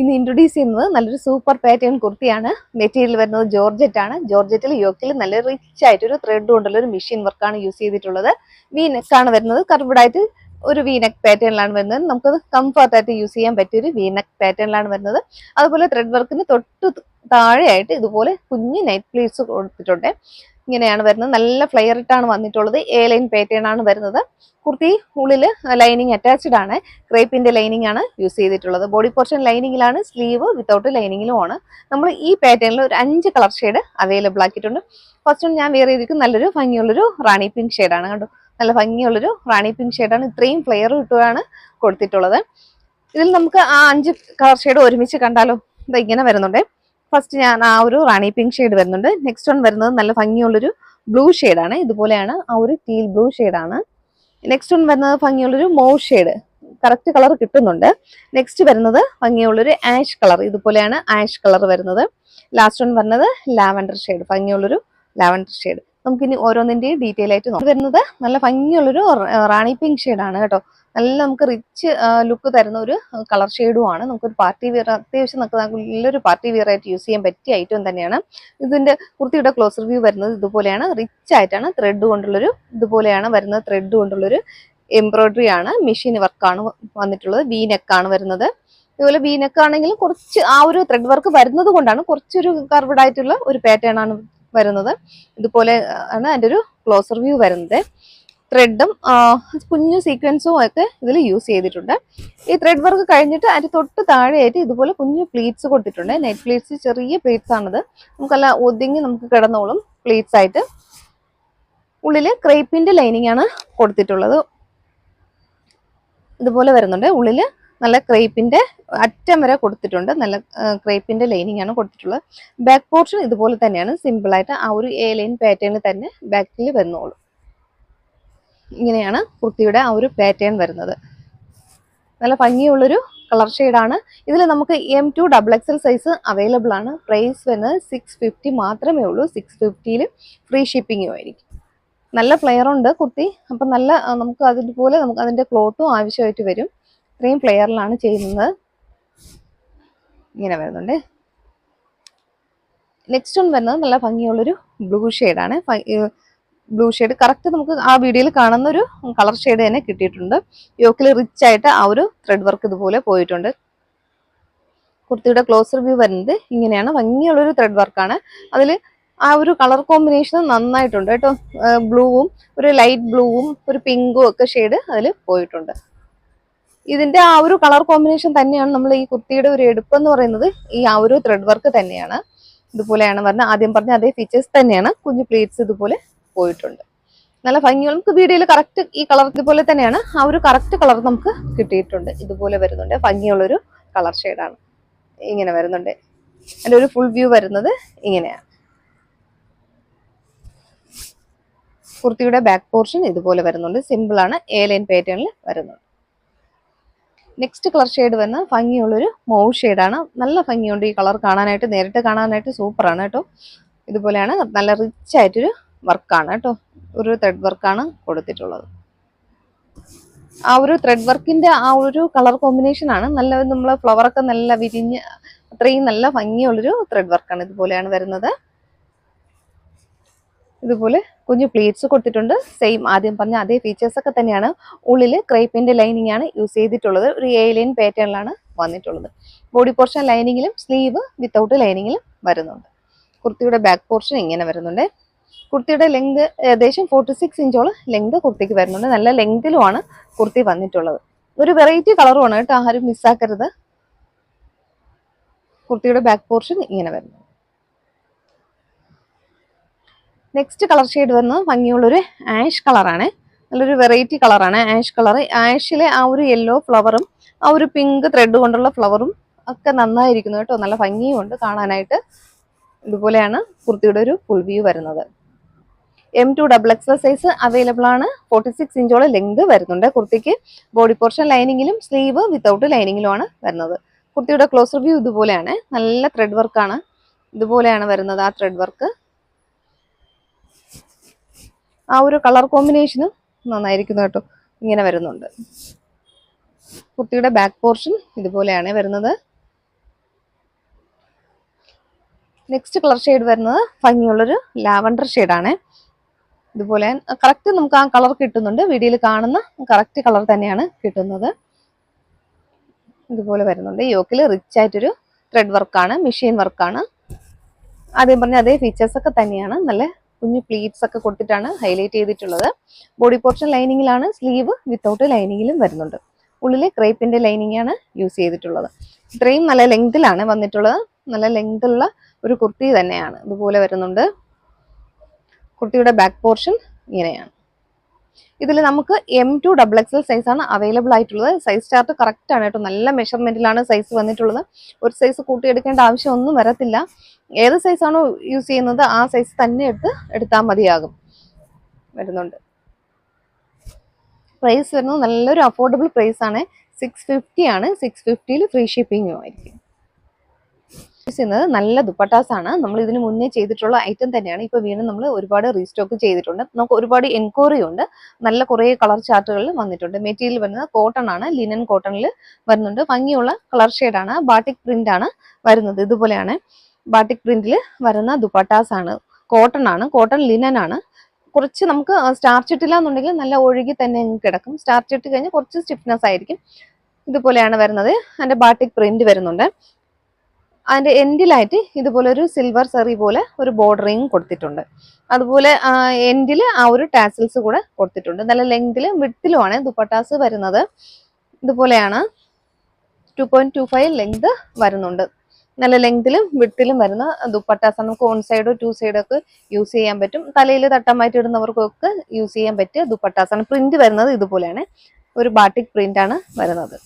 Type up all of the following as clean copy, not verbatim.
ഇന്ന് ഇൻട്രൊഡ്യൂസ് ചെയ്യുന്നത് നല്ലൊരു സൂപ്പർ പാറ്റേൺ കുർത്തിയാണ്. മെറ്റീരിയൽ വരുന്നത് ജോർജറ്റ് ആണ്. ജോർജറ്റിൽ യോക്കിൽ നല്ല റിച്ച് ആയിട്ടൊരു ത്രെഡ് കൊണ്ടുള്ള ഒരു മെഷീൻ വർക്കാണ് യൂസ് ചെയ്തിട്ടുള്ളത്. വി നെക്ക് ആണ് വരുന്നത്. കർവ്ഡ് ഒരു വി നെക്ക് പാറ്റേണിലാണ് വരുന്നത്. നമുക്കത് കംഫർട്ട് ആയിട്ട് യൂസ് ചെയ്യാൻ പറ്റിയ ഒരു വി നെക്ക് പാറ്റേണിലാണ് വരുന്നത്. അതുപോലെ ത്രെഡ് വർക്കിന് തൊട്ട് താഴെയായിട്ട് ഇതുപോലെ കുഞ്ഞ് നൈറ്റ് പ്ലീറ്റ്സ് കൊടുത്തിട്ടുണ്ട്. ഇങ്ങനെയാണ് വരുന്നത്. നല്ല ഫ്ലെയർ ഇട്ടാണ് വന്നിട്ടുള്ളത്. എ ലൈൻ പാറ്റേൺ ആണ് വരുന്നത്. കുർത്തി ഉള്ളിൽ ലൈനിങ് അറ്റാച്ച്ഡ് ആണ്. ക്രേപ്പിന്റെ ലൈനിങ് ആണ് യൂസ് ചെയ്തിട്ടുള്ളത്. ബോഡി പോർഷൻ ലൈനിങ്ങിലാണ്, സ്ലീവ് വിത്തൗട്ട് ലൈനിങ്ങിലും ആണ്. നമ്മൾ ഈ പാറ്റേണിൽ ഒരു 5 കളർ ഷെയ്ഡ് അവൈലബിൾ ആക്കിയിട്ടുണ്ട്. ഫസ്റ്റ് ഞാൻ വെയർ ചെയ്തിരിക്കുന്നത് നല്ലൊരു ഭംഗിയുള്ളൊരു റാണി പിങ്ക് ഷെയ്ഡാണ്. കണ്ടോ, നല്ല ഭംഗിയുള്ളൊരു റാണി പിങ്ക് ഷെയ്ഡാണ്. ഇത്രയും ഫ്ലെയർ ഇട്ടുകയാണ് കൊടുത്തിട്ടുള്ളത്. ഇതിൽ നമുക്ക് ആ 5 കളർ ഷെയ്ഡ് ഒരുമിച്ച് കണ്ടാലോ. ഇത് ഇങ്ങനെ വരുന്നുണ്ട്. ഫസ്റ്റ് ഞാൻ ആ ഒരു റാണി പിങ്ക് ഷെയ്ഡ് വരുന്നുണ്ട്. നെക്സ്റ്റ് വൺ വരുന്നത് നല്ല ഭംഗിയുള്ളൊരു ബ്ലൂ ഷെയ്ഡാണ്. ഇതുപോലെയാണ് ആ ഒരു ടീൽ ബ്ലൂ ഷെയ്ഡാണ്. നെക്സ്റ്റ് വൺ വരുന്നത് ഭംഗിയുള്ളൊരു മോവ് ഷെയ്ഡ്, കറക്റ്റ് കളർ കിട്ടുന്നുണ്ട്. നെക്സ്റ്റ് വരുന്നത് ഭംഗിയുള്ളൊരു ആഷ് കളർ, ഇതുപോലെയാണ് ആഷ് കളർ വരുന്നത്. ലാസ്റ്റ് വൺ വരുന്നത് ലാവൻഡർ ഷെയ്ഡ്, ഭംഗിയുള്ളൊരു ലാവൻഡർ ഷെയ്ഡ്. നമുക്കിനി ഓരോന്നിന്റെയും ഡീറ്റെയിൽ ആയിട്ട് നോക്കാം. വരുന്നത് നല്ല ഭംഗിയുള്ളൊരു റാണി പിങ്ക് ഷെയ്ഡാണ് കേട്ടോ. നല്ല നമുക്ക് റിച്ച് ലുക്ക് തരുന്ന ഒരു കളർ ഷെയ്ഡും ആണ്. നമുക്കൊരു പാർട്ടി വെയർ, അത്യാവശ്യം നമുക്ക് നല്ലൊരു പാർട്ടി വെയർ ആയിട്ട് യൂസ് ചെയ്യാൻ പറ്റിയ ഐറ്റം തന്നെയാണ്. ഇതിന്റെ കുർത്തിയുടെ ക്ലോസർ വ്യൂ വരുന്നത് ഇതുപോലെയാണ്. റിച്ച് ആയിട്ടാണ് ത്രെഡ് കൊണ്ടുള്ളൊരു, ഇതുപോലെയാണ് വരുന്നത്. ത്രെഡ് കൊണ്ടുള്ളൊരു എംബ്രോയിഡറി ആണ്. മെഷീൻ വർക്കാണ് വന്നിട്ടുള്ളത്. വി നെക്ക് ആണ് വരുന്നത്. ഇതുപോലെ വി നെക്ക് ആണെങ്കിലും കുറച്ച് ആ ഒരു ത്രെഡ് വർക്ക് വരുന്നത് കൊണ്ടാണ് കുറച്ചൊരു കർവ്ഡ് ആയിട്ടുള്ള ഒരു പാറ്റേൺ ആണ് വരുന്നത്. ഇതുപോലെ ആണ് അതിന്റെ ഒരു ക്ലോസർ വ്യൂ വരുന്നത്. ത്രെഡും കുഞ്ഞു സീക്വൻസും ഒക്കെ ഇതിൽ യൂസ് ചെയ്തിട്ടുണ്ട്. ഈ ത്രെഡ് വർക്ക് കഴിഞ്ഞിട്ട് അതിന് തൊട്ട് താഴെയായിട്ട് ഇതുപോലെ കുഞ്ഞു പ്ലീറ്റ്സ് കൊടുത്തിട്ടുണ്ട്. നെറ്റ് പ്ലീറ്റ്സ്, ചെറിയ പ്ലീറ്റ്സ് ആണിത്. നമുക്കല്ല ഒതുങ്ങി നമുക്ക് കിടന്നോളും പ്ലീറ്റ്സ് ആയിട്ട്. ഉള്ളില് ക്രേപ്പിന്റെ ലൈനിങ് ആണ് കൊടുത്തിട്ടുള്ളത്. ഇതുപോലെ വരുന്നുണ്ട്. ഉള്ളില് നല്ല ക്രേപ്പിന്റെ അറ്റം വരെ കൊടുത്തിട്ടുണ്ട്. നല്ല ക്രേപ്പിന്റെ ലൈനിങ് ആണ് കൊടുത്തിട്ടുള്ളത്. ബാക്ക് പോർഷൻ ഇതുപോലെ തന്നെയാണ്. സിമ്പിൾ ആയിട്ട് ആ ഒരു എ ലൈൻ പാറ്റേണിൽ തന്നെ ബാക്കിൽ വന്നോളും. ഇങ്ങനെയാണ് കുർത്തിയുടെ ആ ഒരു പാറ്റേൺ വരുന്നത്. നല്ല ഭംഗിയുള്ളൊരു കളർ ഷെയ്ഡാണ്. ഇതിൽ നമുക്ക് M2XXL സൈസ് അവൈലബിൾ ആണ്. പ്രൈസ് വരുന്നത് 650 മാത്രമേ ഉള്ളൂ. 650 ഫ്രീ ഷിപ്പിംഗും ആയിരിക്കും. നല്ല ഫ്ലെയർ ഉണ്ട് കുർത്തി. അപ്പം നല്ല നമുക്ക് അതുപോലെ നമുക്ക് അതിന്റെ ക്ലോത്തും ആവശ്യമായിട്ട് വരും. ഇത്രയും ഫ്ലെയറിലാണ് ചെയ്യുന്നത്. ഇങ്ങനെ വരുന്നുണ്ട്. നെക്സ്റ്റ് ഒന്ന് വരുന്നത് നല്ല ഭംഗിയുള്ളൊരു ബ്ലൂ ഷെയ്ഡാണ്. ബ്ലൂ ഷെയ്ഡ് കറക്റ്റ് നമുക്ക് ആ വീഡിയോയിൽ കാണുന്ന ഒരു കളർ ഷെയ്ഡ് തന്നെ കിട്ടിയിട്ടുണ്ട്. യോക്കിൽ റിച്ച് ആയിട്ട് ആ ഒരു ത്രെഡ് വർക്ക് ഇതുപോലെ പോയിട്ടുണ്ട്. കുർത്തിയുടെ ക്ലോസർ വ്യൂ വരുന്നത് ഇങ്ങനെയാണ്. ഭംഗിയുള്ളൊരു ത്രെഡ് വർക്കാണ്. അതിൽ ആ ഒരു കളർ കോമ്പിനേഷൻ നന്നായിട്ടുണ്ട് കേട്ടോ. ബ്ലൂവും ഒരു ലൈറ്റ് ബ്ലൂവും ഒരു പിങ്കും ഒക്കെ ഷെയ്ഡ് അതിൽ പോയിട്ടുണ്ട്. ഇതിന്റെ ആ ഒരു കളർ കോമ്പിനേഷൻ തന്നെയാണ് നമ്മൾ ഈ കുർത്തിയുടെ ഒരു എടുപ്പ് എന്ന് പറയുന്നത്. ഈ ആ ഒരു ത്രെഡ് വർക്ക് തന്നെയാണ്. ഇതുപോലെയാണ് പറഞ്ഞത്. ആദ്യം പറഞ്ഞ അതേ ഫീച്ചേഴ്സ് തന്നെയാണ്. കുഞ്ഞു പ്ലീറ്റ്സ് ഇതുപോലെ പോയിട്ടുണ്ട്. നല്ല ഭംഗിയുള്ള, നമുക്ക് വീഡിയോയിൽ കറക്റ്റ് ഈ കളർ ഇതുപോലെ തന്നെയാണ്. ആ ഒരു കറക്റ്റ് കളർ നമുക്ക് കിട്ടിയിട്ടുണ്ട്. ഇതുപോലെ വരുന്നുണ്ട്. ഭംഗിയുള്ളൊരു കളർ ഷെയ്ഡാണ്. ഇങ്ങനെ വരുന്നുണ്ട്. അതിന്റെ ഒരു ഫുൾ വ്യൂ വരുന്നത് ഇങ്ങനെയാണ്. കുർത്തിയുടെ ബാക്ക് പോർഷൻ ഇതുപോലെ വരുന്നുണ്ട്. സിമ്പിൾ ആണ്. എ ലൈൻ പാറ്റേണിൽ വരുന്നുണ്ട്. നെക്സ്റ്റ് കളർ ഷെയ്ഡ് വരുന്ന ഭംഗിയുള്ളൊരു മോവ് ഷെയ്ഡാണ്. നല്ല ഭംഗിയുണ്ട് ഈ കളർ കാണാനായിട്ട്. നേരിട്ട് കാണാനായിട്ട് സൂപ്പറാണ് കേട്ടോ. ഇതുപോലെയാണ്. നല്ല റിച്ച് ആയിട്ടൊരു വർക്കാണ് കേട്ടോ. ഒരു ത്രെഡ് വർക്കാണ് കൊടുത്തിട്ടുള്ളത്. ആ ഒരു ത്രെഡ് വർക്കിന്റെ ആ ഒരു കളർ കോമ്പിനേഷൻ ആണ് നല്ല, നമ്മളെ ഫ്ലവർ ഒക്കെ നല്ല വിരിഞ്ഞ് അത്രയും നല്ല ഭംഗിയുള്ളൊരു ത്രെഡ് വർക്കാണ്. ഇതുപോലെയാണ് വരുന്നത്. ഇതുപോലെ കുഞ്ഞു പ്ലീറ്റ്സ് കൊടുത്തിട്ടുണ്ട്. സെയിം ആദ്യം പറഞ്ഞ അതേ ഫീച്ചേഴ്സ് ഒക്കെ തന്നെയാണ്. ഉള്ളിൽ ക്രേപ്പിന്റെ ലൈനിങ് ആണ് യൂസ് ചെയ്തിട്ടുള്ളത്. ഒരു എ ലൈൻ പാറ്റേണിലാണ് വന്നിട്ടുള്ളത്. ബോഡി പോർഷൻ ലൈനിങ്ങിലും സ്ലീവ് വിത്തൗട്ട് ലൈനിങ്ങിലും വരുന്നുണ്ട്. കുർത്തിയുടെ ബാക്ക് പോർഷൻ ഇങ്ങനെ വരുന്നുണ്ട്. കുർത്തിയുടെ ലെങ്ത് ഏകദേശം 46 ഇഞ്ചോളം ലെങ്ത് കുർത്തിക്ക് വരുന്നുണ്ട്. നല്ല ലെങ്തിലുമാണ് കുർത്തി വന്നിട്ടുള്ളത്. ഒരു വെറൈറ്റി കളറുമാണ് കേട്ടോ. ആരും മിസ്സാക്കരുത്. കുർത്തിയുടെ ബാക്ക് പോർഷൻ ഇങ്ങനെ വരുന്നു. നെക്സ്റ്റ് കളർ ഷെയ്ഡ് വരുന്നത് ഭംഗിയുള്ളൊരു ആഷ് കളറാണ്. നല്ലൊരു വെറൈറ്റി കളറാണ് ആഷ് കളർ. ആഷിലെ ആ ഒരു യെല്ലോ ഫ്ലവറും ആ ഒരു പിങ്ക് ത്രെഡ് കൊണ്ടുള്ള ഫ്ലവറും ഒക്കെ നന്നായിരിക്കുന്നു കേട്ടോ. നല്ല ഭംഗിയുണ്ട് കാണാനായിട്ട്. ഇതുപോലെയാണ് കുർത്തിയുടെ ഒരു ഫുൾ വ്യൂ വരുന്നത്. M2XXL സൈസ് അവൈലബിൾ ആണ്. 46 ഇഞ്ചോളം ലെങ്ത് വരുന്നുണ്ട് കുർത്തിക്ക്. ബോഡി പോർഷൻ ലൈനിങ്ങിലും സ്ലീവ് വിത്തൗട്ട് ലൈനിങ്ങിലുമാണ് വരുന്നത്. കുർത്തിയുടെ ക്ലോസർ വ്യൂ ഇതുപോലെയാണ്. നല്ല ത്രെഡ് വർക്കാണ്. ഇതുപോലെയാണ് വരുന്നത് ആ ത്രെഡ് വർക്ക്. ആ ഒരു കളർ കോമ്പിനേഷനും നന്നായിരിക്കുന്നു കേട്ടോ. ഇങ്ങനെ വരുന്നുണ്ട്. കുർത്തിയുടെ ബാക്ക് പോർഷൻ ഇതുപോലെയാണ് വരുന്നത്. നെക്സ്റ്റ് കളർ ഷെയ്ഡ് വരുന്നത് ഭംഗിയുള്ളൊരു ലാവൻഡർ ഷെയ്ഡാണ്. ഇതുപോലെ കറക്റ്റ് നമുക്ക് ആ കളർ കിട്ടുന്നുണ്ട്. വീഡിയോയിൽ കാണുന്ന കറക്റ്റ് കളർ തന്നെയാണ് കിട്ടുന്നത്. ഇതുപോലെ വരുന്നുണ്ട്. യോക്കിൽ റിച്ച് ആയിട്ടൊരു ത്രെഡ് വർക്കാണ്, മെഷീൻ വർക്കാണ്. ആദ്യം പറഞ്ഞ അതേ ഫീച്ചേഴ്സ് ഒക്കെ തന്നെയാണ്. നല്ല കുഞ്ഞു പ്ലീറ്റ്സ് ഒക്കെ കൊടുത്തിട്ടാണ് ഹൈലൈറ്റ് ചെയ്തിട്ടുള്ളത്. ബോഡി പോർഷൻ ലൈനിങ്ങിലാണ്, സ്ലീവ് വിത്തൗട്ട് ലൈനിങ്ങിലും വരുന്നുണ്ട്. ഉള്ളിൽ ക്രേപ്പിന്റെ ലൈനിങ് ആണ് യൂസ് ചെയ്തിട്ടുള്ളത്. ഇത്രയും നല്ല ലെങ്തിലാണ് വന്നിട്ടുള്ളത്. നല്ല ലെങ്തുള്ള ഒരു കുർത്തി തന്നെയാണ്. ഇതുപോലെ വരുന്നുണ്ട്. കുർത്തിയുടെ ബാക്ക് പോർഷൻ ഇങ്ങനെയാണ്. ഇതിൽ നമുക്ക് M2XXL സൈസാണ് അവൈലബിൾ ആയിട്ടുള്ളത്. സൈസ് ചാർട്ട് കറക്റ്റ് ആണ് കേട്ടോ. നല്ല മെഷർമെന്റിലാണ് സൈസ് വന്നിട്ടുള്ളത്. ഒരു സൈസ് കൂട്ടിയെടുക്കേണ്ട ആവശ്യമൊന്നും വരത്തില്ല. ഏത് സൈസാണോ യൂസ് ചെയ്യുന്നത് ആ സൈസ് തന്നെ എടുത്താൽ മതിയാകും. വരുന്നുണ്ട്. പ്രൈസ് വരുന്നത് നല്ലൊരു അഫോർഡബിൾ പ്രൈസ് ആണ്. 650 ആണ്. 650 ഫ്രീ ഷിപ്പിംഗും ആയിരിക്കും. നല്ല ദുപ്പട്ടാസ് ആണ്. നമ്മൾ ഇതിന് മുന്നേ ചെയ്തിട്ടുള്ള ഐറ്റം തന്നെയാണ്. ഇപ്പൊ വീണ്ടും നമ്മൾ ഒരുപാട് റീസ്റ്റോക്ക് ചെയ്തിട്ടുണ്ട്. നമുക്ക് ഒരുപാട് എൻക്വയറി ഉണ്ട്. നല്ല കുറെ കളർ ചാർട്ടുകളിൽ വന്നിട്ടുണ്ട്. മെറ്റീരിയൽ വരുന്നത് കോട്ടൺ ആണ്. ലിനൻ കോട്ടണിൽ വരുന്നുണ്ട്. ഭംഗിയുള്ള കളർ ഷെയ്ഡാണ്. ബാട്ടിക് പ്രിന്റ് ആണ് വരുന്നത്. ഇതുപോലെയാണ് ബാട്ടിക് പ്രിന്റിൽ വരുന്ന ദുപ്പട്ടാസ് ആണ്. കോട്ടൺ ആണ്. കോട്ടൺ ലിനൻ ആണ്. കുറച്ച് നമുക്ക് സ്റ്റാർച്ച് ഇട്ടില്ല എന്നുണ്ടെങ്കിൽ നല്ല ഒഴുകി തന്നെ കിടക്കും. സ്റ്റാർച്ച് ഇട്ട് കഴിഞ്ഞാൽ കുറച്ച് സ്റ്റിഫ്നെസ് ആയിരിക്കും. ഇതുപോലെയാണ് വരുന്നത്. അതിന്റെ ബാട്ടിക് പ്രിന്റ് വരുന്നുണ്ട്. അതിന്റെ എൻഡിലായിട്ട് ഇതുപോലെ ഒരു സിൽവർ സെറി പോലെ ഒരു ബോർഡറിങ് കൊടുത്തിട്ടുണ്ട്. അതുപോലെ എൻഡിൽ ആ ഒരു ടാസൽസ് കൂടെ കൊടുത്തിട്ടുണ്ട്. നല്ല ലെങ്തിലും വിഡ്ത്തിലുമാണ് ദുപ്പട്ടാസ് വരുന്നത്. ഇതുപോലെയാണ് 2.25 ലെങ്ത് വരുന്നുണ്ട്. നല്ല ലെങ്തിലും വിഡ്ത്തിലും വരുന്ന ദുപ്പട്ടാസ്. നമുക്ക് 1 സൈഡോ 2 സൈഡോ ഒക്കെ യൂസ് ചെയ്യാൻ പറ്റും. തലയിൽ തട്ടമായിട്ട് ഇടുന്നവർക്കൊക്കെ യൂസ് ചെയ്യാൻ പറ്റിയ ദുപ്പട്ടാസാണ്. പ്രിന്റ് വരുന്നത് ഇതുപോലെയാണ്. ഒരു ബാട്ടിക് പ്രിന്റ് ആണ് വരുന്നത്.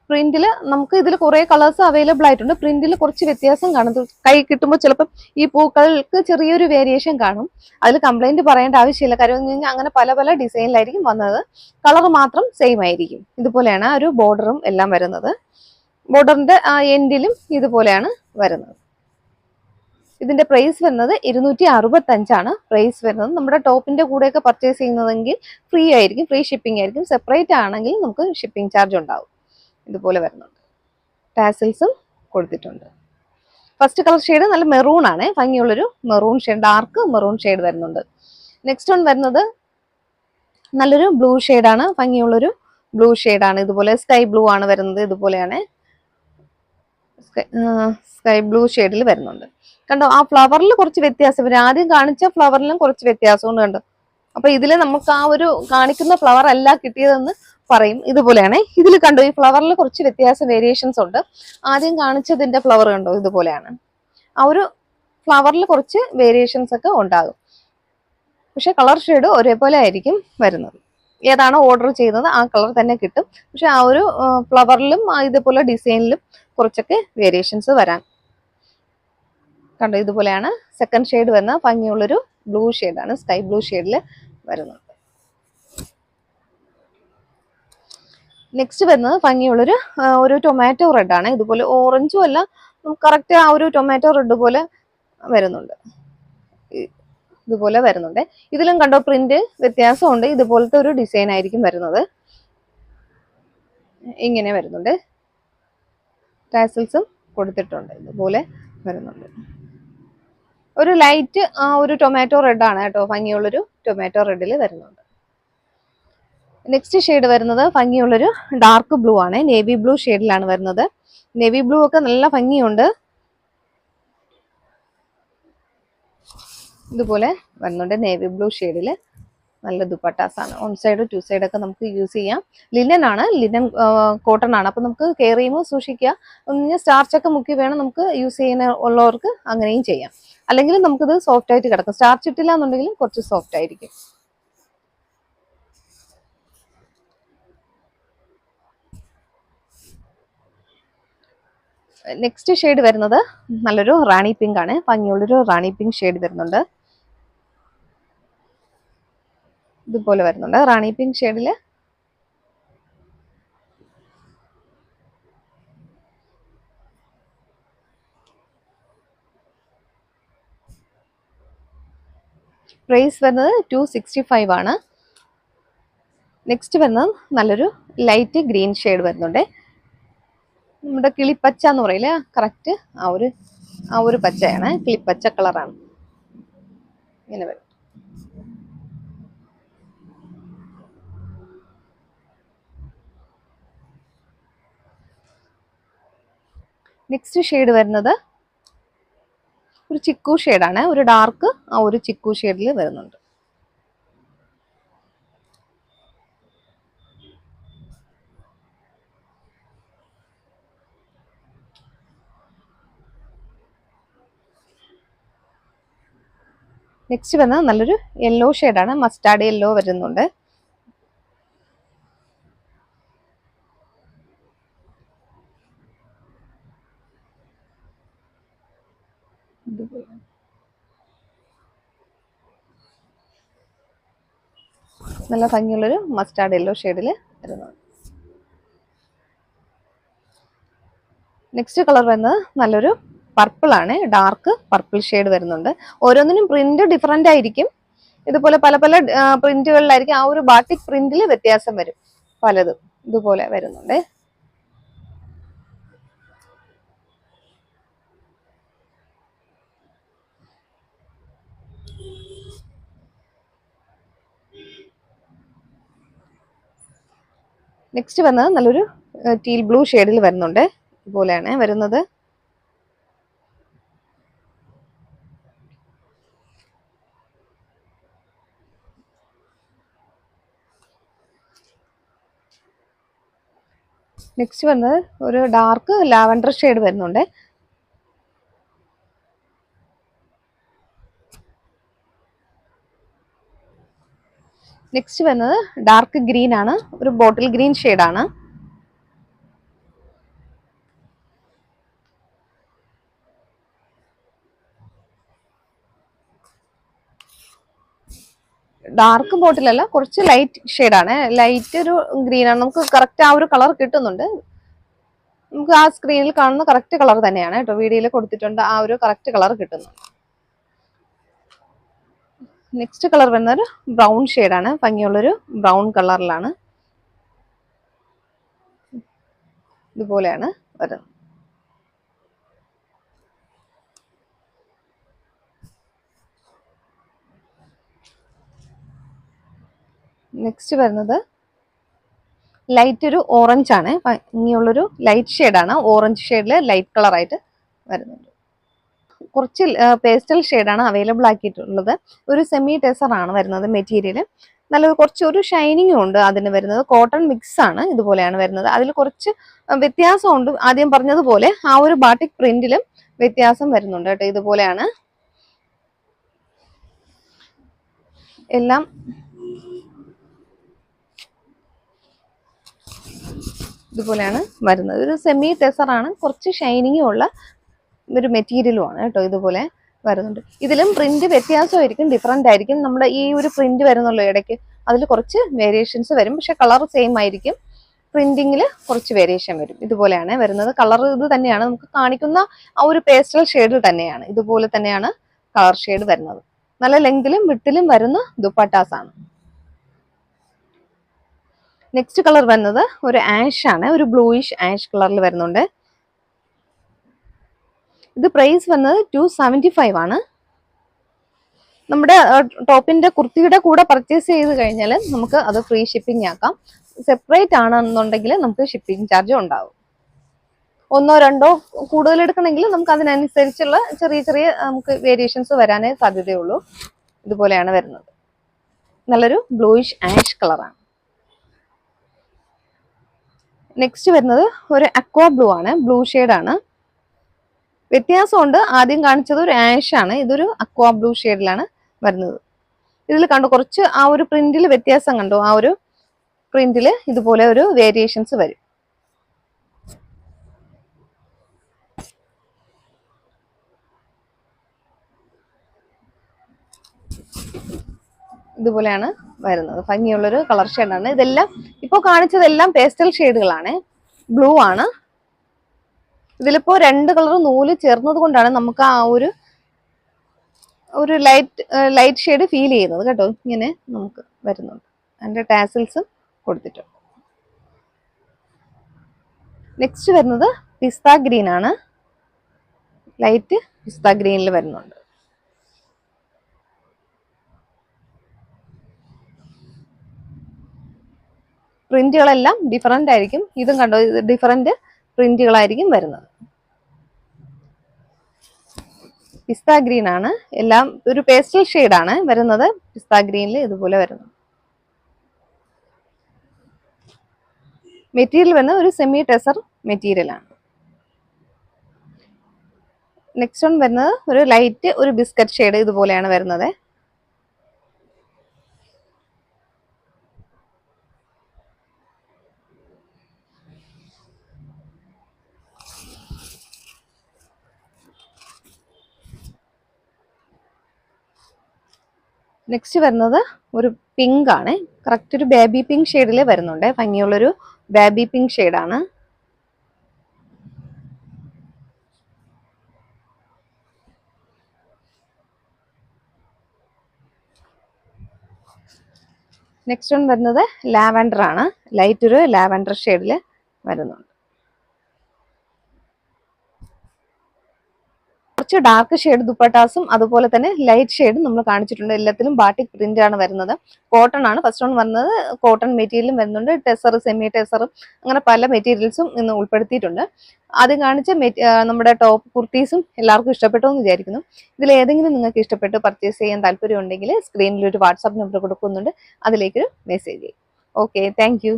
പ്രിന്റിൽ നമുക്ക് ഇതിൽ കുറെ കളേഴ്സ് അവൈലബിൾ ആയിട്ടുണ്ട്. പ്രിന്റിൽ കുറച്ച് വ്യത്യാസം കാണും. കൈ കിട്ടുമ്പോൾ ചിലപ്പോൾ ഈ പൂക്കൾക്ക് ചെറിയൊരു വേരിയേഷൻ കാണും. അതിൽ കംപ്ലൈന്റ് പറയേണ്ട ആവശ്യമില്ല. കാര്യം എന്ന് കഴിഞ്ഞാൽ അങ്ങനെ പല പല ഡിസൈനിലായിരിക്കും വന്നത്. കളർ മാത്രം സെയിം ആയിരിക്കും. ഇതുപോലെയാണ് ഒരു ബോർഡറും എല്ലാം വരുന്നത്. ബോർഡറിന്റെ എൻഡിലും ഇതുപോലെയാണ് വരുന്നത്. ഇതിന്റെ പ്രൈസ് വരുന്നത് 265 ആണ് പ്രൈസ് വരുന്നത്. നമ്മുടെ ടോപ്പിന്റെ കൂടെയൊക്കെ പർച്ചേസ് ചെയ്യുന്നതെങ്കിൽ ഫ്രീ ആയിരിക്കും. ഫ്രീ ഷിപ്പിംഗ് ആയിരിക്കും. സെപ്പറേറ്റ് ആണെങ്കിൽ നമുക്ക് ഷിപ്പിംഗ് ചാർജ് ഉണ്ടാവും. ഇതുപോലെ വരുന്നുണ്ട്. ടാസിൽസും കൊടുത്തിട്ടുണ്ട്. ഫസ്റ്റ് കളർ ഷെയ്ഡ് നല്ല മെറൂൺ ആണ്. ഭംഗിയുള്ളൊരു maroon shade, dark maroon shade വരുന്നുണ്ട്. നെക്സ്റ്റ് വൺ വരുന്നത് നല്ലൊരു ബ്ലൂ ഷെയ്ഡാണ്. ഭംഗിയുള്ളൊരു ബ്ലൂ ഷെയ്ഡാണ്. ഇതുപോലെ സ്കൈ ബ്ലൂ ആണ് വരുന്നത്. ഇതുപോലെയാണ് സ്കൈ ബ്ലൂ ഷെയ്ഡിൽ വരുന്നുണ്ട്. കണ്ടോ, ആ ഫ്ലവറിൽ കുറച്ച് വ്യത്യാസം വരും. ആദ്യം കാണിച്ച ഫ്ലവറിലും കുറച്ച് വ്യത്യാസമുണ്ട്. കണ്ടോ. അപ്പൊ ഇതില് നമുക്ക് ആ ഒരു കാണിക്കുന്ന ഫ്ലവർ അല്ല കിട്ടിയതെന്ന് പറയും. ഇതുപോലെയാണ്. ഇതിൽ കണ്ടോ, ഈ ഫ്ലവറിൽ കുറച്ച് വ്യത്യാസം വേരിയേഷൻസ് ഉണ്ട്. ആദ്യം കാണിച്ചതിന്റെ ഫ്ലവർ കണ്ടോ, ഇതുപോലെയാണ്. ആ ഒരു ഫ്ലവറിൽ കുറച്ച് വേരിയേഷൻസ് ഒക്കെ ഉണ്ടാകും. പക്ഷെ കളർ ഷെയ്ഡ് ഒരേപോലെ ആയിരിക്കും വരുന്നത്. ഏതാണോ ഓർഡർ ചെയ്യുന്നത് ആ കളർ തന്നെ കിട്ടും. പക്ഷെ ആ ഒരു ഫ്ലവറിലും ഇതുപോലെ ഡിസൈനിലും കുറച്ചൊക്കെ വേരിയേഷൻസ് വരാൻ കണ്ടോ. ഇതുപോലെയാണ് സെക്കൻഡ് ഷെയ്ഡ് വരുന്ന ഭംഗിയുള്ളൊരു ബ്ലൂ ഷെയ്ഡാണ്. സ്കൈ ബ്ലൂ ഷെയ്ഡിൽ വരുന്നുണ്ട്. നെക്സ്റ്റ് വരുന്നത് ഭംഗിയുള്ളൊരു ഒരു ടൊമാറ്റോ റെഡ് ആണ്. ഇതുപോലെ ഓറഞ്ചും അല്ല, കറക്റ്റ് ആ ഒരു ടൊമാറ്റോ റെഡ് പോലെ വരുന്നുണ്ട്. ഇതുപോലെ വരുന്നുണ്ട്. ഇതിലും കണ്ടോ പ്രിന്റ് വ്യത്യാസമുണ്ട്. ഇതുപോലത്തെ ഒരു ഡിസൈൻ ആയിരിക്കും വരുന്നത്. ഇങ്ങനെ വരുന്നുണ്ട്. ടാസൽസും കൊടുത്തിട്ടുണ്ട്. ഇതുപോലെ വരുന്നുണ്ട്. ഒരു ലൈറ്റ് ആ ഒരു ടൊമാറ്റോ റെഡ് ആണ് കേട്ടോ. ഭംഗിയുള്ളൊരു ടൊമാറ്റോ റെഡിൽ വരുന്നുണ്ട്. നെക്സ്റ്റ് ഷെയ്ഡ് വരുന്നത് ഭംഗിയുള്ളൊരു ഡാർക്ക് ബ്ലൂ ആണ്. നേവി ബ്ലൂ ഷെയ്ഡിലാണ് വരുന്നത്. നേവി ബ്ലൂ ഒക്കെ നല്ല ഭംഗിയുണ്ട്. ഇതുപോലെ വരുന്നുണ്ട്. നേവി ബ്ലൂ ഷെയ്ഡിൽ നല്ല ദുപ്പട്ടാസ് ആണ്. 1 സൈഡ് 2 സൈഡ് ഒക്കെ നമുക്ക് യൂസ് ചെയ്യാം. ലിനൻ ആണ്. ലിനൻ കോട്ടൺ ആണ്. അപ്പൊ നമുക്ക് കെയർ ചെയ്യുമ്പോൾ സൂക്ഷിക്കുക. സ്റ്റാർച്ച് ഒക്കെ മുക്കി വേണം നമുക്ക് യൂസ് ചെയ്യുന്ന ഉള്ളവർക്ക് അങ്ങനെയും ചെയ്യാം. അല്ലെങ്കിൽ നമുക്കിത് സോഫ്റ്റ് ആയിട്ട് കിടക്കും. സ്റ്റാർച്ച് ഇട്ടില്ല എന്നുണ്ടെങ്കിൽ കുറച്ച് സോഫ്റ്റ് ആയിരിക്കും. നെക്സ്റ്റ് ഷെയ്ഡ് വരുന്നത് നല്ലൊരു റാണി പിങ്ക് ആണ്. ഭംഗിയുള്ളൊരു റാണി പിങ്ക് ഷെയ്ഡ് വരുന്നുണ്ട്. ഇതുപോലെ വരുന്നുണ്ട്. റാണി പിങ്ക് ഷെയ്ഡില് പ്രൈസ് വരുന്നത് 265 ആണ്. നെക്സ്റ്റ് വരുന്നത് നല്ലൊരു ലൈറ്റ് ഗ്രീൻ ഷെയ്ഡ് വരുന്നുണ്ട്. നമ്മുടെ കിളിപ്പച്ച എന്ന് പറയില്ലേ, കറക്റ്റ് ആ ഒരു പച്ചയാണ്, കിളിപ്പച്ച കളറാണ്. ഇങ്ങനെ വരും. നെക്സ്റ്റ് ഷെയ്ഡ് വരുന്നത് ഒരു ചിക്കു ഷെയ്ഡാണ്, ഒരു ഡാർക്ക് ആ ഒരു ചിക്കു ഷെയ്ഡിൽ വരുന്നുണ്ട്. നെക്സ്റ്റ് വരുന്നത് നല്ലൊരു യെല്ലോ ഷെയ്ഡാണ്, മസ്റ്റാർഡ് യെല്ലോ വരുന്നുണ്ട്. നല്ല ഭംഗിയുള്ളൊരു മസ്റ്റാർഡ് യെല്ലോ ഷെയ്ഡിൽ വരുന്നത്. നെക്സ്റ്റ് കളർ വരുന്നത് നല്ലൊരു പർപ്പിൾ ആണ്, ഡാർക്ക് പർപ്പിൾ ഷെയ്ഡ് വരുന്നുണ്ട്. ഓരോന്നിനും പ്രിന്റ് ഡിഫറെന്റ് ആയിരിക്കും. ഇതുപോലെ പല പല പ്രിന്റുകളിലായിരിക്കും, ആ ഒരു ബാട്ടിക് പ്രിന്റിൽ വ്യത്യാസം വരും. പലതും ഇതുപോലെ വരുന്നുണ്ട്. നെക്സ്റ്റ് വന്നത് നല്ലൊരു ടീൽ ബ്ലൂ ഷെയ്ഡിൽ വരുന്നുണ്ട്. ഇതുപോലെയാണ് വരുന്നത്. നെക്സ്റ്റ് വന്നത് ഒരു ഡാർക്ക് ലാവൻഡർ ഷെയ്ഡ് വരുന്നുണ്ട്. നെക്സ്റ്റ് വരുന്നത് ഡാർക്ക് ഗ്രീൻ ആണ്, ഒരു ബോട്ടിൽ ഗ്രീൻ ഷെയ്ഡാണ്. ഡാർക്ക് ബോട്ടിലല്ല, കുറച്ച് ലൈറ്റ് ഷെയ്ഡാണ്, ലൈറ്റ് ഒരു ഗ്രീൻ ആണ്. നമുക്ക് കറക്റ്റ് ആ ഒരു കളർ കിട്ടുന്നുണ്ട്. നമുക്ക് ആ സ്ക്രീനിൽ കാണുന്ന കറക്റ്റ് കളർ തന്നെയാണ് കേട്ടോ, വീഡിയോയിൽ കൊടുത്തിട്ടുണ്ട്, ആ ഒരു കറക്റ്റ് കളർ കിട്ടുന്നുണ്ട്. നെക്സ്റ്റ് കളർ വരുന്നത് ബ്രൗൺ ഷെയ്ഡാണ്, ഭംഗിയുള്ളൊരു ബ്രൗൺ കളറിലാണ്. ഇതുപോലെയാണ് വരുന്നത്. നെക്സ്റ്റ് വരുന്നത് ലൈറ്റ് ഒരു ഓറഞ്ച് ആണ്, ഭംഗിയുള്ളൊരു ലൈറ്റ് ഷെയ്ഡാണ്, ഓറഞ്ച് ഷെയ്ഡിൽ ലൈറ്റ് കളറായിട്ട് വരുന്നുണ്ട്. കുറച്ച് പേസ്റ്റൽ ഷെയ്ഡാണ് അവൈലബിൾ ആക്കിയിട്ടുള്ളത്. ഒരു സെമി ടെസർ ആണ് വരുന്നത് മെറ്റീരിയൽ. നല്ല കുറച്ചൊരു ഷൈനിങ്ങും ഉണ്ട് അതിന് വരുന്നത്. കോട്ടൺ മിക്സ് ആണ്, ഇതുപോലെയാണ് വരുന്നത്. അതിൽ കുറച്ച് വ്യത്യാസമുണ്ട്, ആദ്യം പറഞ്ഞതുപോലെ ആ ഒരു ബാട്ടിക് പ്രിന്റിലും വ്യത്യാസം വരുന്നുണ്ട് കേട്ടോ. ഇതുപോലെയാണ് എല്ലാം. ഇതുപോലെയാണ് വരുന്നത്. ഒരു സെമി ടെസർ ആണ്, കുറച്ച് ഷൈനിങ്ങും ഉള്ള ഒരു മെറ്റീരിയലും ആണ് കേട്ടോ. ഇതുപോലെ വരുന്നുണ്ട്. ഇതിലും പ്രിന്റ് വ്യത്യാസമായിരിക്കും, ഡിഫറെന്റ് ആയിരിക്കും. നമ്മുടെ ഈ ഒരു പ്രിന്റ് വരുന്നുള്ളൂ ഇടയ്ക്ക്, അതിൽ കുറച്ച് വേരിയേഷൻസ് വരും, പക്ഷെ കളർ സെയിം ആയിരിക്കും. പ്രിന്റിങ്ങിൽ കുറച്ച് വേരിയേഷൻ വരും. ഇതുപോലെയാണ് വരുന്നത്. കളർ ഇത് തന്നെയാണ്, നമുക്ക് കാണിക്കുന്ന ആ ഒരു പേസ്റ്റൽ ഷെയ്ഡ് തന്നെയാണ്. ഇതുപോലെ തന്നെയാണ് കളർ ഷെയ്ഡ് വരുന്നത്. നല്ല ലെങ്തിലും വിട്ടിലും വരുന്ന ദുപ്പട്ടാസ് ആണ്. നെക്സ്റ്റ് കളർ വരുന്നത് ഒരു ആഷ് ആണ്, ഒരു ബ്ലൂയിഷ് ആഷ് കളറിൽ വരുന്നുണ്ട്. ഇത് പ്രൈസ് വന്നത് 275 ആണ്. നമ്മുടെ ടോപ്പിന്റെ കുർത്തിയുടെ കൂടെ പർച്ചേസ് ചെയ്ത് കഴിഞ്ഞാൽ നമുക്ക് അത് ഫ്രീ ഷിപ്പിംഗ് ആക്കാം. സെപ്പറേറ്റ് ആണെന്നുണ്ടെങ്കിൽ നമുക്ക് ഷിപ്പിംഗ് ചാർജ് ഉണ്ടാവും. ഒന്നോ രണ്ടോ കൂടുതൽ എടുക്കണമെങ്കിൽ നമുക്ക് അതിനനുസരിച്ചുള്ള ചെറിയ ചെറിയ നമുക്ക് വേരിയേഷൻസ് വരാനേ സാധ്യതയുള്ളൂ. ഇതുപോലെയാണ് വരുന്നത്. നല്ലൊരു ബ്ലൂയിഷ് ആഷ് കളറാണ്. നെക്സ്റ്റ് വരുന്നത് ഒരു അക്വാ ബ്ലൂ ആണ്, ബ്ലൂ ഷെയ്ഡാണ്. വ്യത്യാസമുണ്ട്, ആദ്യം കാണിച്ചത് ഒരു ആഷ് ആണ്, ഇതൊരു അക്വാ ബ്ലൂ ഷെയ്ഡിലാണ് വരുന്നത്. ഇതിൽ കണ്ടു കുറച്ച് ആ ഒരു പ്രിന്റിൽ വ്യത്യാസം കണ്ടു, ആ ഒരു പ്രിന്റിൽ ഇതുപോലെ ഒരു വേരിയേഷൻസ് വരും. ഇതുപോലെയാണ് വരുന്നത്. ഭംഗിയുള്ളൊരു കളർ ഷെയ്ഡാണ്. ഇതെല്ലാം ഇപ്പോൾ കാണിച്ചതെല്ലാം പേസ്റ്റൽ ഷെയ്ഡുകളാണ്, ബ്ലൂ ആണ്. ഇതിലിപ്പോ രണ്ട് കളർ നൂല് ചേർന്നത് കൊണ്ടാണ് നമുക്ക് ആ ഒരു ലൈറ്റ് ഷെയ്ഡ് ഫീൽ ചെയ്യുന്നത് കേട്ടോ. ഇങ്ങനെ നമുക്ക് വരുന്നുണ്ട്, അതിന്റെ ടാസിൽസും കൊടുത്തിട്ടുണ്ട്. നെക്സ്റ്റ് വരുന്നത് പിസ്ത ഗ്രീൻ ആണ്, ലൈറ്റ് പിസ്ത ഗ്രീനിൽ വരുന്നുണ്ട്. പ്രിന്റുകളെല്ലാം ഡിഫറെന്റ് ആയിരിക്കും. ഇതും കണ്ടോ, ഇത് ഡിഫറെന്റ് പ്രിന്റുകളായിരിക്കും വരുന്നത്. പിസ്ത ഗ്രീൻ ആണ്, എല്ലാം ഒരു പേസ്റ്റൽ ഷെയ്ഡ് ആണ് വരുന്നത്. പിസ്ത ഗ്രീനിൽ ഇതുപോലെ വരുന്നു. മെറ്റീരിയൽ വരുന്നത് ഒരു സെമി ടെസർ മെറ്റീരിയൽ ആണ്. നെക്സ്റ്റ് വൺ വരുന്നത് ഒരു ലൈറ്റ് ഒരു ബിസ്ക്കറ്റ് ഷെയ്ഡ് ഇതുപോലെയാണ് വരുന്നത്. നെക്സ്റ്റ് വരുന്നത് ഒരു പിങ്ക് ആണ്, കറക്റ്റ് ഒരു ബേബി പിങ്ക് ഷെയ്ഡിൽ വരുന്നുണ്ട്. ഭംഗിയുള്ളൊരു ബേബി പിങ്ക് ഷെയ്ഡാണ്. നെക്സ്റ്റ് വൺ വരുന്നത് ലാവൻഡർ ആണ്, ലൈറ്റ് ഒരു ലാവൻഡർ ഷെയ്ഡിൽ വരുന്നുണ്ട്. കുറച്ച് ഡാർക്ക് ഷെയ്ഡ് ദുപ്പട്ടാസും അതുപോലെ തന്നെ ലൈറ്റ് ഷെയ്ഡും നമ്മൾ കാണിച്ചിട്ടുണ്ട്. എല്ലാത്തിലും ബാട്ടിക് പ്രിന്റ് ആണ് വരുന്നത്. കോട്ടൺ ആണ് ഫസ്റ്റ് വൺ വരുന്നത്. കോട്ടൺ മെറ്റീരിയലും വരുന്നുണ്ട്, ടെസർ, സെമി ടെസറും, അങ്ങനെ പല മെറ്റീരിയൽസും ഇന്ന് ഉൾപ്പെടുത്തിയിട്ടുണ്ട്. ആദ്യം കാണിച്ച നമ്മുടെ ടോപ്പ് കുർത്തീസും എല്ലാവർക്കും ഇഷ്ടപ്പെട്ടു എന്ന് വിചാരിക്കുന്നു. ഇതിൽ ഏതെങ്കിലും നിങ്ങൾക്ക് ഇഷ്ടപ്പെട്ട് പർച്ചേസ് ചെയ്യാൻ താല്പര്യം ഉണ്ടെങ്കിൽ സ്ക്രീനിൽ ഒരു വാട്സാപ്പ് നമ്പർ കൊടുക്കുന്നുണ്ട്, അതിലേക്കൊരു മെസ്സേജ് ചെയ്യും. Okay, thank you.